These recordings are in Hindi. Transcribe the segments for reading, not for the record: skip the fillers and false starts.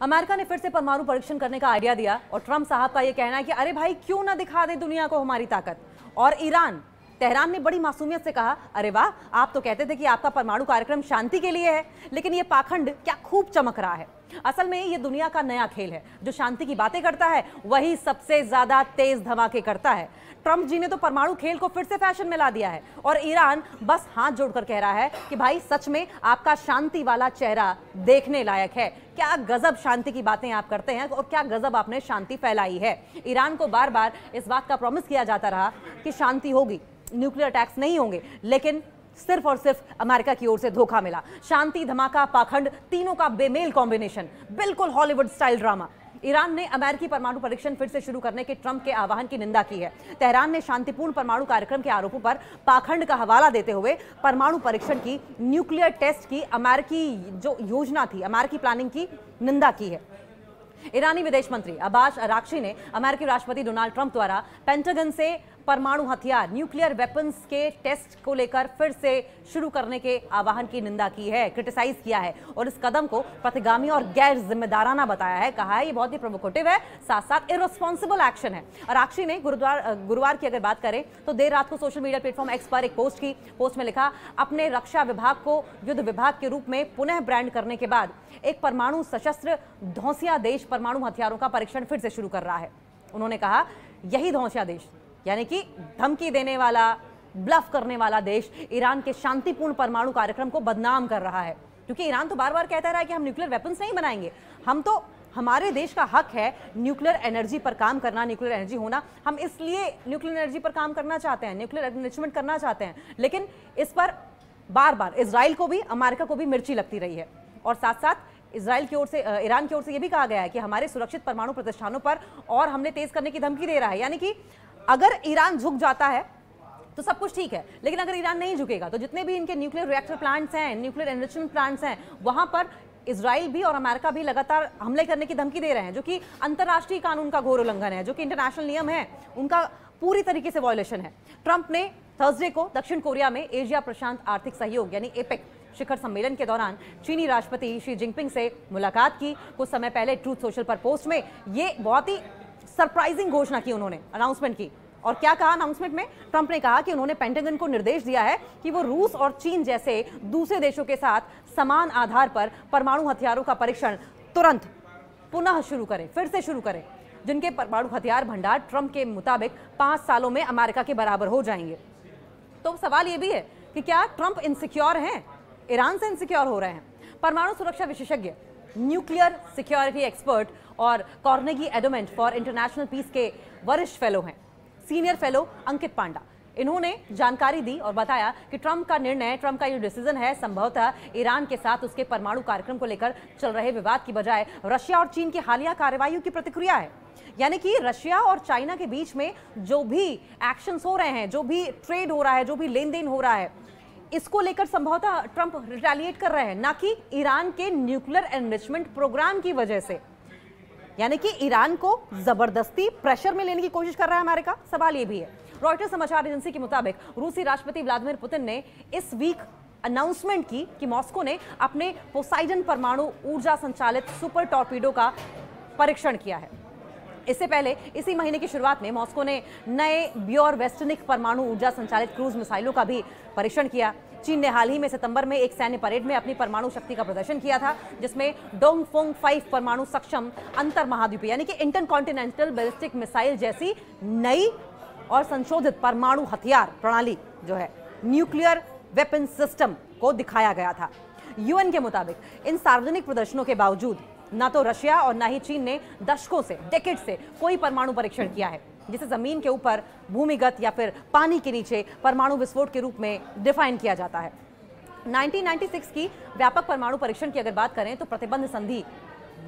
अमेरिका ने फिर से परमाणु परीक्षण करने का आइडिया दिया और ट्रंप साहब का यह कहना है कि अरे भाई क्यों ना दिखा दें दुनिया को हमारी ताकत। और तेहरान ने बड़ी मासूमियत से कहा, अरे वाह, आप तो कहते थे कि आपका परमाणु कार्यक्रम शांति के लिए है, लेकिन ये पाखंड क्या खूब चमक रहा है। असल में ये दुनिया का नया खेल है, जो शांति की बातें करता है वही सबसे ज्यादा तेज धमाके करता है। ट्रंप जी ने तो परमाणु खेल को फिर से फैशन में ला दिया है और ईरान बस हाथ जोड़कर कह रहा है कि भाई सच में आपका शांति वाला चेहरा देखने लायक है। क्या गजब शांति की बातें आप करते हैं और क्या गजब आपने शांति फैलाई है। ईरान को बार बार इस बात का प्रॉमिस किया जाता रहा कि शांति होगी, न्यूक्लियर अटैक्स नहीं होंगे, लेकिन सिर्फ और सिर्फ अमेरिका की ओर से धोखा मिला। शांति, धमाका, पाखंड, तीनों का बेमेल कॉम्बिनेशन, बिल्कुल हॉलीवुड स्टाइल ड्रामा। ईरान ने अमेरिकी परमाणु परीक्षण फिर से शुरू करने के ट्रंप के आह्वान की निंदा की है। तेहरान ने शांतिपूर्ण परमाणु कार्यक्रम के आरोपों पर पाखंड का हवाला देते हुए परमाणु परीक्षण की, न्यूक्लियर टेस्ट की अमेरिकी जो योजना थी, अमेरिकी प्लानिंग की निंदा की है। ईरानी विदेश मंत्री अब्बास अराक्ची ने अमेरिकी राष्ट्रपति डोनाल्ड ट्रंप द्वारा पेंटागन से परमाणु हथियार, न्यूक्लियर वेपन्स के टेस्ट को लेकर फिर से शुरू करने के आह्वान की निंदा की है, क्रिटिसाइज किया है और इस कदम को प्रतिगामी और गैर जिम्मेदाराना बताया है। कहा है ये बहुत ही प्रोवोकेटिव है, साथ साथ इररिस्पॉन्सिबल एक्शन है। अराक्ची ने गुरुवार की अगर बात करें तो देर रात को सोशल मीडिया प्लेटफॉर्म एक्स पर एक पोस्ट की। पोस्ट में लिखा, अपने रक्षा विभाग को युद्ध विभाग के रूप में पुनः ब्रांड करने के बाद एक परमाणु सशस्त्र धौंसिया देश परमाणु हथियारों का परीक्षण फिर से शुरू कर रहा है। उन्होंने कहा यही धौंसिया देश, यानी कि धमकी देने वाला, ब्लफ करने वाला देश ईरान के शांतिपूर्ण परमाणु कार्यक्रम को बदनाम कर रहा है। क्योंकि ईरान तो बार बार कहता रहा है कि हम न्यूक्लियर वेपन्स नहीं बनाएंगे, हमारे देश का हक है न्यूक्लियर एनर्जी पर काम करना, न्यूक्लियर एनर्जी होना, हम इसलिए न्यूक्लियर एनर्जी पर काम करना चाहते हैं, न्यूक्लियर एनरिचमेंट करना चाहते हैं। लेकिन इस पर बार बार इजराइल को भी, अमेरिका को भी मिर्ची लगती रही है। और साथ साथ इजराइल की ओर से, ईरान की ओर से यह भी कहा गया है कि हमारे सुरक्षित परमाणु प्रतिष्ठानों पर और हमले तेज करने की धमकी दे रहा है। यानी कि अगर ईरान झुक जाता है तो सब कुछ ठीक है, लेकिन अगर ईरान नहीं झुकेगा तो जितने भी इनके न्यूक्लियर रिएक्टर प्लांट्स हैं, न्यूक्लियर एनरिचमेंट प्लांट्स हैं, वहां पर इजराइल भी और अमेरिका भी लगातार हमले करने की धमकी दे रहे हैं, जो कि अंतर्राष्ट्रीय कानून का घोर उल्लंघन है, जो कि इंटरनेशनल नियम है उनका पूरी तरीके से वायलेशन है। ट्रंप ने थर्सडे को दक्षिण कोरिया में एशिया प्रशांत आर्थिक सहयोग यानी एपेक शिखर सम्मेलन के दौरान चीनी राष्ट्रपति शी जिनपिंग से मुलाकात की। कुछ समय पहले ट्रूथ सोशल पर पोस्ट में ये बहुत ही सरप्राइजिंग घोषणा की, उन्होंने अनाउंसमेंट की। और क्या कहा अनाउंसमेंट में? ट्रंप ने कहा कि उन्होंने पेंटागन को निर्देश दिया है कि वो रूस और चीन जैसे दूसरे देशों के साथ समान आधार पर परमाणु हथियारों का परीक्षण तुरंत पुनः शुरू करें, फिर से शुरू करें, जिनके परमाणु हथियार भंडार ट्रंप के मुताबिक 5 सालों में अमेरिका के बराबर हो जाएंगे। तो सवाल ये भी है कि क्या ट्रंप इनसिक्योर हैं, ईरान से इनसिक्योर हो रहे हैं? परमाणु सुरक्षा विशेषज्ञ, न्यूक्लियर सिक्योरिटी एक्सपर्ट और Carnegie Endowment for International Peace के वरिष्ठ फेलो हैं, सीनियर फेलो अंकित पांडा। इन्होंने जानकारी दी और बताया कि ट्रंप का निर्णय, ट्रंप का ये डिसीजन है संभवतः ईरान के साथ उसके परमाणु कार्यक्रम को लेकर चल रहे विवाद की बजाय रशिया और चीन की हालिया कार्रवाइयों की प्रतिक्रिया है। यानी कि रशिया और चाइना के बीच में जो भी एक्शंस हो रहे हैं, जो भी ट्रेड हो रहा है, जो भी लेन देन हो रहा है, इसको लेकर संभवतः ट्रंप रिटेलिएट कर रहे हैं, ना कि ईरान के न्यूक्लियर एनरिचमेंट प्रोग्राम की वजह से। यानी कि ईरान को जबरदस्ती प्रेशर में लेने की कोशिश कर रहा है अमेरिका। सवाल यह भी है, रॉयटर्स समाचार एजेंसी के मुताबिक रूसी राष्ट्रपति व्लादिमीर पुतिन ने इस वीक अनाउंसमेंट की कि मॉस्को ने अपने पोसाइडन परमाणु ऊर्जा संचालित सुपर टॉर्पीडो का परीक्षण किया है। इससे पहले इसी महीने की शुरुआत में मॉस्को ने नए ब्योर वेस्टनिक परमाणु ऊर्जा संचालित क्रूज मिसाइलों का भी परीक्षण किया। चीन ने हाल ही में सितंबर में एक सैन्य परेड में अपनी परमाणु शक्ति का प्रदर्शन किया था, जिसमें डोंगफोंग 5 परमाणु सक्षम अंतर महाद्वीपीय यानी कि इंटरकॉन्टिनेंटल बैलिस्टिक मिसाइल जैसी नई और संशोधित परमाणु हथियार प्रणाली जो है, न्यूक्लियर वेपन सिस्टम को दिखाया गया था। यूएन के मुताबिक इन सार्वजनिक प्रदर्शनों के बावजूद ना तो रशिया और ना ही चीन ने दशकों से, डेकेड से कोई परमाणु परीक्षण किया है, जिसे जमीन के ऊपर, भूमिगत या फिर पानी के नीचे परमाणु विस्फोट के रूप में डिफाइन किया जाता है। 1996 की व्यापक परमाणु परीक्षण की अगर बात करें तो प्रतिबंध संधि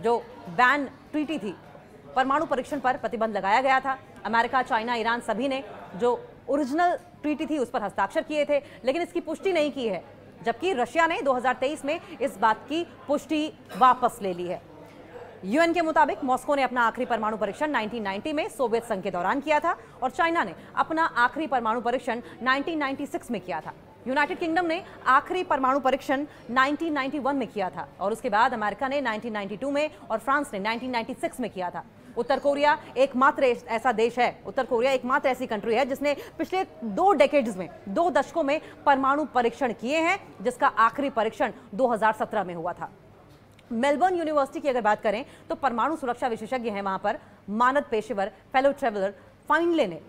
जो बैन ट्रीटी थी, परमाणु परीक्षण पर प्रतिबंध लगाया गया था। अमेरिका, चाइना, ईरान सभी ने जो ओरिजिनल ट्रीटी थी उस पर हस्ताक्षर किए थे, लेकिन इसकी पुष्टि नहीं की है, जबकि रशिया ने 2023 में इस बात की पुष्टि वापस ले ली है। यूएन के मुताबिक मॉस्को ने अपना आखिरी परमाणु परीक्षण 1990 में सोवियत संघ के दौरान किया था और चाइना ने अपना आखिरी परमाणु परीक्षण 1996 में किया था। यूनाइटेड किंगडम ने आखिरी परमाणु परीक्षण 1991 में किया था और उसके बाद अमेरिका ने 1992 में और फ्रांस ने 1996 में किया था। उत्तर कोरिया एकमात्र ऐसा देश है, उत्तर कोरिया एकमात्र ऐसी कंट्री है जिसने पिछले 2 डेकेड्स में, 2 दशकों में परमाणु परीक्षण किए हैं, जिसका आखिरी परीक्षण 2017 में हुआ था। मेलबर्न यूनिवर्सिटी की अगर बात करें तो परमाणु सुरक्षा विशेषज्ञ हैं वहां पर, मानद पेशेवर फेलो ट्रेवलर फाइनले ने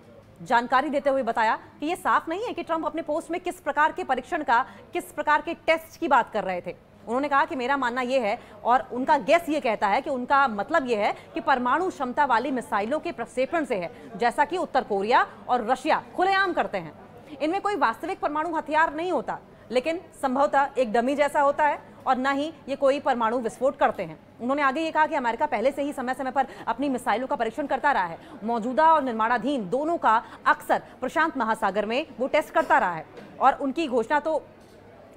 जानकारी देते हुए बताया कि यह साफ नहीं है कि ट्रंप अपने पोस्ट में किस प्रकार के परीक्षण का, किस प्रकार के टेस्ट की बात कर रहे थे। उन्होंने कहा कि मेरा मानना यह है और उनका गेस ये कहता है कि उनका मतलब यह है कि परमाणु क्षमता वाली मिसाइलों के प्रक्षेपण से है, जैसा कि उत्तर कोरिया और रशिया खुलेआम करते हैं। इनमें कोई वास्तविक परमाणु हथियार नहीं होता, लेकिन संभवतः एक डमी जैसा होता है और न ही ये कोई परमाणु विस्फोट करते हैं। उन्होंने आगे ये कहा कि अमेरिका पहले से ही समय समय पर अपनी मिसाइलों का परीक्षण करता रहा है, मौजूदा और निर्माणाधीन दोनों का अक्सर प्रशांत महासागर में वो टेस्ट करता रहा है और उनकी घोषणा तो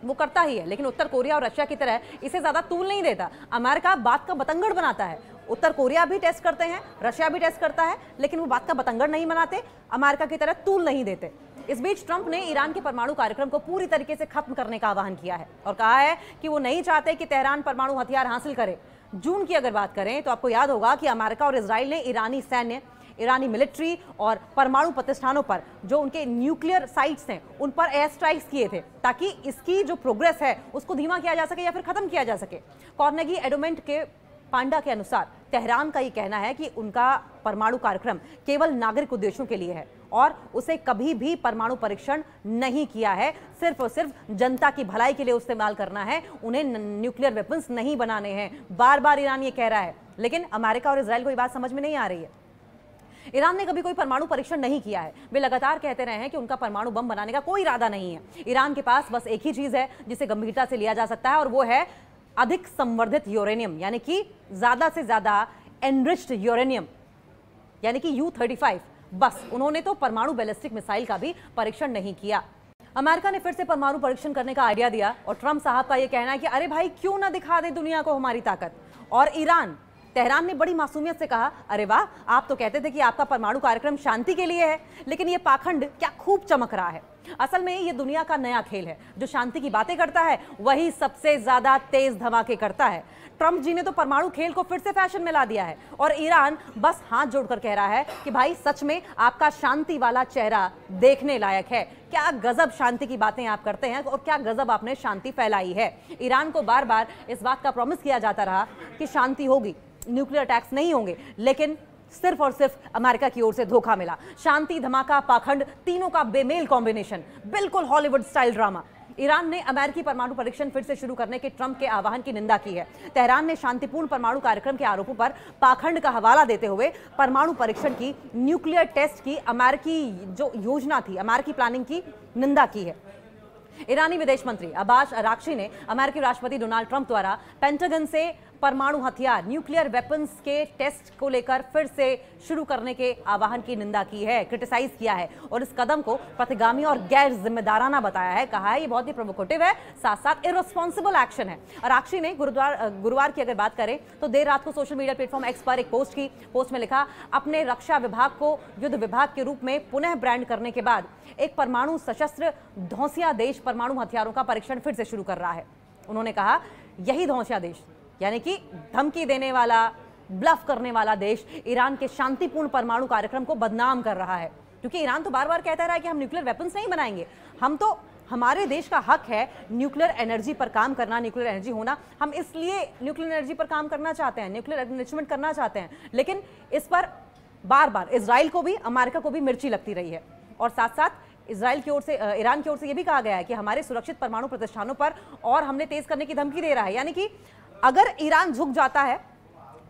वो करता ही है, लेकिन उत्तर कोरिया और रशिया की तरह इसे ज्यादा तूल नहीं देता। अमेरिका बात का बतंगड़ बनाता है। उत्तर कोरिया भी टेस्ट करते हैं, रशिया भी टेस्ट करता है, लेकिन वो बात का बतंगड़ नहीं बनाते, अमेरिका की तरह तूल नहीं देते। इस बीच ट्रंप ने ईरान के परमाणु कार्यक्रम को पूरी तरीके से खत्म करने का आह्वान किया है और कहा है कि वो नहीं चाहते कि तेहरान परमाणु हथियार हासिल करे। जून की अगर बात करें तो आपको याद होगा कि अमेरिका और इजराइल ने ईरानी सैन्य, ईरानी मिलिट्री और परमाणु प्रतिष्ठानों पर, जो उनके न्यूक्लियर साइट्स हैं, उन पर एयर स्ट्राइक्स किए थे ताकि इसकी जो प्रोग्रेस है उसको धीमा किया जा सके या फिर खत्म किया जा सके। कार्नेगी एंडोमेंट के पांडा के अनुसार तेहरान का ये कहना है कि उनका परमाणु कार्यक्रम केवल नागरिक उद्देश्यों के लिए है और उसे कभी भी परमाणु परीक्षण नहीं किया है, सिर्फ और सिर्फ जनता की भलाई के लिए इस्तेमाल करना है, उन्हें न्यूक्लियर वेपन्स नहीं बनाने हैं। बार बार ईरान ये कह रहा है, लेकिन अमेरिका और इजराइल को ये बात समझ में नहीं आ रही है। ईरान ने कभी कोई परमाणु परीक्षण नहीं किया है। वे लगातार कहते रहे हैं कि उनका परमाणु बम बनाने का कोई इरादा नहीं है। ईरान के पास बस एक ही चीज है जिसे गंभीरता से लिया जा सकता है और वो है अधिक संवर्धित यूरेनियम, यानी कि ज्यादा से ज्यादा एनरिच्ड यूरेनियम, यानी कि U-35। बस उन्होंने तो परमाणु बैलिस्टिक मिसाइल का भी परीक्षण नहीं किया। अमेरिका ने फिर से परमाणु परीक्षण करने का आइडिया दिया और ट्रंप साहब का यह कहना है कि अरे भाई क्यों ना दिखा दे दुनिया को हमारी ताकत। और तेहरान ने बड़ी मासूमियत से कहा, अरे वाह, आप तो कहते थे कि आपका परमाणु कार्यक्रम शांति के लिए है, लेकिन ये पाखंड क्या खूब चमक रहा है। असल में ये दुनिया का नया खेल है, जो शांति की बातें करता है वही सबसे ज्यादा तेज धमाके करता है। ट्रंप जी ने तो परमाणु खेल को फिर से फैशन में ला दिया है और ईरान बस हाथ जोड़कर कह रहा है कि भाई सच में आपका शांति वाला चेहरा देखने लायक है। क्या गजब शांति की बातें आप करते हैं और क्या गजब आपने शांति फैलाई है। ईरान को बार बार इस बात का प्रॉमिस किया जाता रहा कि शांति होगी, न्यूक्लियर अटैक्स नहीं होंगे, लेकिन सिर्फ और सिर्फ अमेरिका की ओर से धोखा मिला। शांति, धमाका, पाखंड, तीनों का बेमेल कॉम्बिनेशन, बिल्कुल हॉलीवुड स्टाइल ड्रामा। ईरान ने अमेरिकी परमाणु परीक्षण फिर से शुरू करने के ट्रंप के आह्वान की निंदा की है। तेहरान ने शांतिपूर्ण परमाणु कार्यक्रम के आरोपों पर पाखंड का हवाला देते हुए परमाणु परीक्षण की, न्यूक्लियर टेस्ट की अमेरिकी जो योजना थी, अमेरिकी प्लानिंग की निंदा की है। ईरानी विदेश मंत्री अब्बास अराक्ची ने अमेरिकी राष्ट्रपति डोनाल्ड ट्रंप द्वारा पेंटागन से परमाणु हथियार, न्यूक्लियर वेपन्स के टेस्ट को लेकर फिर से शुरू करने के आह्वान की निंदा की है, क्रिटिसाइज किया है और इस कदम को प्रतिगामी और गैर जिम्मेदाराना बताया है। कहा है ये बहुत ही प्रोवोकेटिव है, साथ साथ इररिस्पॉन्सिबल एक्शन है। अराक्ची ने गुरुवार की अगर बात करें तो देर रात को सोशल मीडिया प्लेटफॉर्म एक्स पर एक पोस्ट की। पोस्ट में लिखा, अपने रक्षा विभाग को युद्ध विभाग के रूप में पुनः ब्रांड करने के बाद एक परमाणु सशस्त्र धौंसिया देश परमाणु हथियारों का परीक्षण फिर से शुरू कर रहा है। उन्होंने कहा यही धौंसिया देश, यानी कि धमकी देने वाला, ब्लफ करने वाला देश ईरान के शांतिपूर्ण परमाणु कार्यक्रम को बदनाम कर रहा है, क्योंकि ईरान तो बार बार कहता रहा है कि हम न्यूक्लियर वेपन्स नहीं बनाएंगे, हम तो, हमारे देश का हक है न्यूक्लियर एनर्जी पर काम करना, न्यूक्लियर एनर्जी होना, हम इसलिए न्यूक्लियर एनर्जी पर काम करना चाहते हैं, न्यूक्लियर एनरिचमेंट करना चाहते हैं। लेकिन इस पर बार बार इजराइल को भी, अमेरिका को भी मिर्ची लगती रही है और साथ साथ इजराइल की ओर से, ईरान की ओर से यह भी कहा गया है कि हमारे सुरक्षित परमाणु प्रतिष्ठानों पर और हमले तेज करने की धमकी दे रहा है। यानी कि अगर ईरान झुक जाता है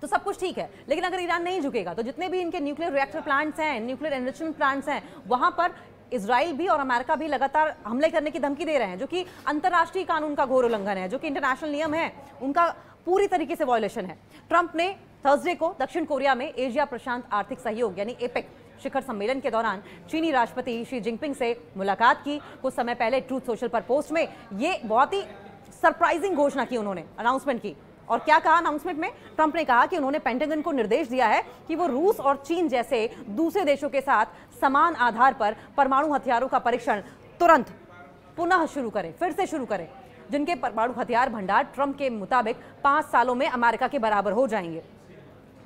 तो सब कुछ ठीक है, लेकिन अगर ईरान नहीं झुकेगा तो जितने भी इनके न्यूक्लियर रिएक्टर प्लांट्स हैं, न्यूक्लियर एनरिचमेंट प्लांट्स हैं, वहां पर इजराइल भी और अमेरिका भी लगातार हमले करने की धमकी दे रहे हैं, जो कि अंतर्राष्ट्रीय कानून का घोर उल्लंघन है, जो कि इंटरनेशनल नियम है, उनका पूरी तरीके से वायलेशन है। ट्रंप ने थर्सडे को दक्षिण कोरिया में एशिया प्रशांत आर्थिक सहयोग यानी एपेक शिखर सम्मेलन के दौरान चीनी राष्ट्रपति शी जिनपिंग से मुलाकात की। कुछ समय पहले ट्रूथ सोशल पर पोस्ट में ये बहुत ही सरप्राइजिंग घोषणा की, उन्होंने अनाउंसमेंट की। और क्या कहा अनाउंसमेंट में? ट्रंप ने कहा कि उन्होंने पेंटागन को निर्देश दिया है कि वो रूस और चीन जैसे दूसरे देशों के साथ समान आधार पर परमाणु हथियारों का परीक्षण तुरंत पुनः शुरू करें, फिर से शुरू करें, जिनके परमाणु हथियार भंडार ट्रंप के मुताबिक 5 सालों में अमेरिका के बराबर हो जाएंगे।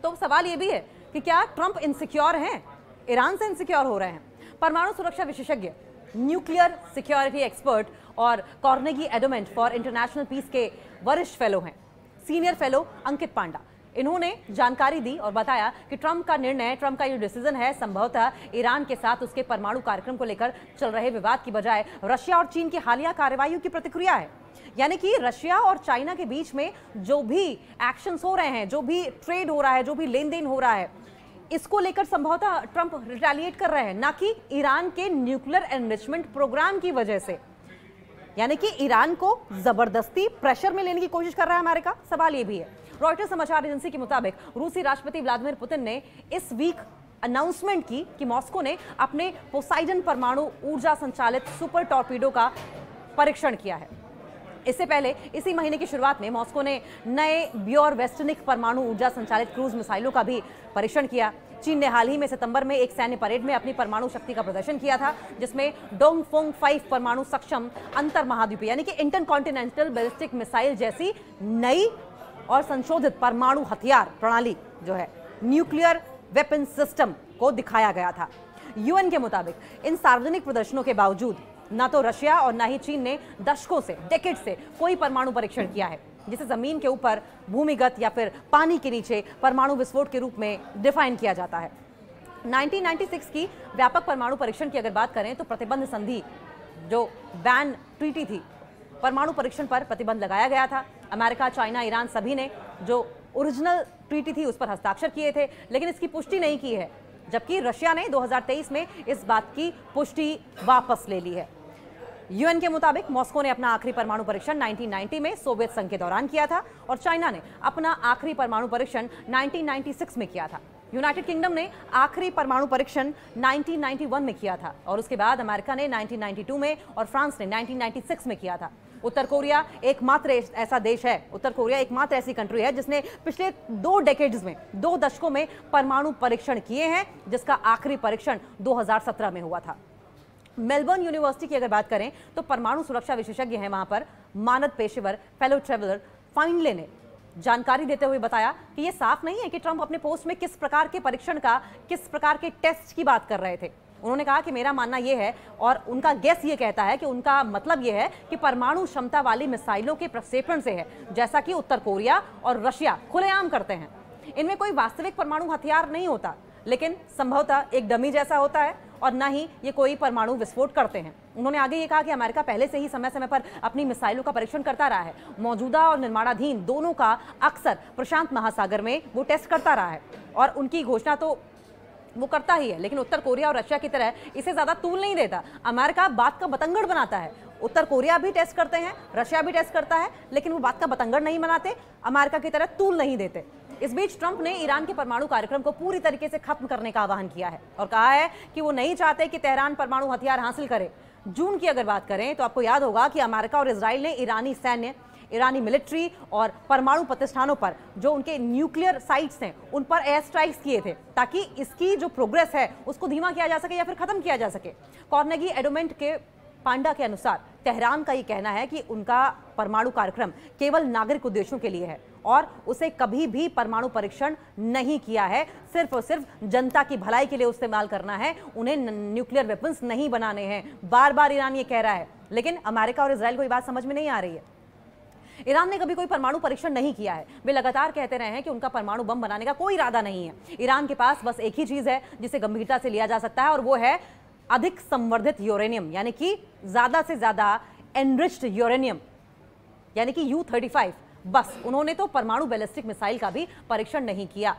तो सवाल यह भी है कि क्या ट्रंप इनसिक्योर हैं, ईरान से इनसिक्योर हो रहे हैं? परमाणु सुरक्षा विशेषज्ञ, न्यूक्लियर सिक्योरिटी एक्सपर्ट और Carnegie Endowment for International Peace के वरिष्ठ फेलो हैं, सीनियर फेलो अंकित पांडा। इन्होंने जानकारी दी और बताया कि ट्रंप का निर्णय, ट्रंप का ये डिसीजन है, संभवतः ईरान के साथ उसके परमाणु कार्यक्रम को लेकर चल रहे विवाद की बजाय रशिया और चीन की हालिया कार्रवाइयों की प्रतिक्रिया है। यानी कि रशिया और चाइना के बीच में जो भी एक्शंस हो रहे हैं, जो भी ट्रेड हो रहा है, जो भी लेन देन हो रहा है, इसको लेकर संभवतः ट्रंप रिटेलिएट कर रहे हैं, ना कि ईरान के न्यूक्लियर एनरिचमेंट प्रोग्राम की वजह से। यानी कि ईरान को जबरदस्ती प्रेशर में लेने की कोशिश कर रहा है अमेरिका। सवाल यह भी है, रॉयटर्स समाचार एजेंसी के मुताबिक रूसी राष्ट्रपति व्लादिमीर पुतिन ने इस वीक अनाउंसमेंट की कि मॉस्को ने अपने पोसाइडन परमाणु ऊर्जा संचालित सुपर टॉर्पीडो का परीक्षण किया है। इससे पहले इसी महीने की शुरुआत में मॉस्को ने नए ब्योर वेस्टनिक परमाणु ऊर्जा संचालित क्रूज मिसाइलों का भी परीक्षण किया। चीन ने हाल ही में सितंबर में एक सैन्य परेड में अपनी परमाणु शक्ति का प्रदर्शन किया था, जिसमें डोंगफोंग 5 परमाणु सक्षम अंतर महाद्वीपीय यानी कि इंटरकॉन्टिनेंटल बैलिस्टिक मिसाइल जैसी नई और संशोधित परमाणु हथियार प्रणाली जो है, न्यूक्लियर वेपन सिस्टम को दिखाया गया था। यूएन के मुताबिक इन सार्वजनिक प्रदर्शनों के बावजूद ना तो रशिया और ना ही चीन ने दशकों से, डेकेड से कोई परमाणु परीक्षण किया है, जिसे जमीन के ऊपर, भूमिगत या फिर पानी के नीचे परमाणु विस्फोट के रूप में डिफाइन किया जाता है। 1996 की व्यापक परमाणु परीक्षण की अगर बात करें तो प्रतिबंध संधि जो बैन ट्रीटी थी, परमाणु परीक्षण पर प्रतिबंध लगाया गया था। अमेरिका, चाइना, ईरान सभी ने जो ओरिजिनल ट्रीटी थी उस पर हस्ताक्षर किए थे, लेकिन इसकी पुष्टि नहीं की है, जबकि रशिया ने 2023 में इस बात की पुष्टि वापस ले ली है। यूएन के मुताबिक मॉस्को ने अपना आखिरी परमाणु परीक्षण 1990 में सोवियत संघ के दौरान किया था और चाइना ने अपना आखिरी परमाणु परीक्षण 1996 में किया था। यूनाइटेड किंगडम ने आखिरी परमाणु परीक्षण 1991 में किया था और उसके बाद अमेरिका ने 1992 में और फ्रांस ने 1996 में किया था। उत्तर कोरिया एकमात्र ऐसा देश है, उत्तर कोरिया एकमात्र ऐसी कंट्री है जिसने पिछले 2 डेकेड्स में, 2 दशकों में परमाणु परीक्षण किए हैं, जिसका आखिरी परीक्षण 2017 में हुआ था। मेलबर्न यूनिवर्सिटी की अगर बात करें तो परमाणु सुरक्षा विशेषज्ञ हैं वहां पर, मानद पेशेवर फेलो ट्रेवलर फाइनले ने जानकारी देते हुए बताया कि यह साफ नहीं है कि ट्रंप अपने पोस्ट में किस प्रकार के परीक्षण का, किस प्रकार के टेस्ट की बात कर रहे थे। उन्होंने कहा कि मेरा मानना यह है और उनका गेस ये कहता है कि उनका मतलब यह है कि परमाणु क्षमता वाली मिसाइलों के प्रक्षेपण से है, जैसा कि उत्तर कोरिया और रशिया खुलेआम करते हैं। इनमें कोई वास्तविक परमाणु हथियार नहीं होता, लेकिन संभवतः एक डमी जैसा होता है और ना ही ये कोई परमाणु विस्फोट करते हैं। उन्होंने आगे ये कहा कि अमेरिका पहले से ही समय समय पर अपनी मिसाइलों का परीक्षण करता रहा है, मौजूदा और निर्माणाधीन दोनों का अक्सर प्रशांत महासागर में वो टेस्ट करता रहा है और उनकी घोषणा तो वो करता ही है, लेकिन उत्तर कोरिया और रशिया की तरह इसे ज्यादा तूल नहीं देता। अमेरिका बात का बतंगड़ बनाता है। उत्तर कोरिया भी टेस्ट करते हैं, रशिया भी टेस्ट करता है, लेकिन वो बात का बतंगड़ नहीं बनाते, अमेरिका की तरह तूल नहीं देते। इस बीच ट्रंप ने ईरान के परमाणु कार्यक्रम को पूरी तरीके से खत्म करने का आह्वान किया है और कहा है कि वो नहीं चाहते कि तेहरान परमाणु हथियार हासिल करे। जून की अगर बात करें तो आपको याद होगा कि अमेरिका और इजराइल ने ईरानी सैन्य, ईरानी मिलिट्री और परमाणु प्रतिष्ठानों पर, जो उनके न्यूक्लियर साइट्स हैं, उन पर एयर स्ट्राइक्स किए थे ताकि इसकी जो प्रोग्रेस है उसको धीमा किया जा सके या फिर खत्म किया जा सके। कार्नेगी एंडोमेंट के पांडा के अनुसार तेहरान का ये कहना है कि उनका परमाणु कार्यक्रम केवल नागरिक उद्देश्यों के लिए है और उसे कभी भी परमाणु परीक्षण नहीं किया है, सिर्फ और सिर्फ जनता की भलाई के लिए इस्तेमाल करना है, उन्हें न्यूक्लियर वेपन्स नहीं बनाने हैं। बार बार ईरान ये कह रहा है, लेकिन अमेरिका और इजराइल को ये बात समझ में नहीं आ रही है। ईरान ने कभी कोई परमाणु परीक्षण नहीं किया है। वे लगातार कहते रहे हैं कि उनका परमाणु बम बनाने का कोई इरादा नहीं है। ईरान के पास बस एक ही चीज है जिसे गंभीरता से लिया जा सकता है और वो है अधिक संवर्धित यूरेनियम, यानी कि ज्यादा से ज्यादा एनरिच्ड यूरेनियम, यानी कि U-35। बस उन्होंने तो परमाणु बैलिस्टिक मिसाइल का भी परीक्षण नहीं किया।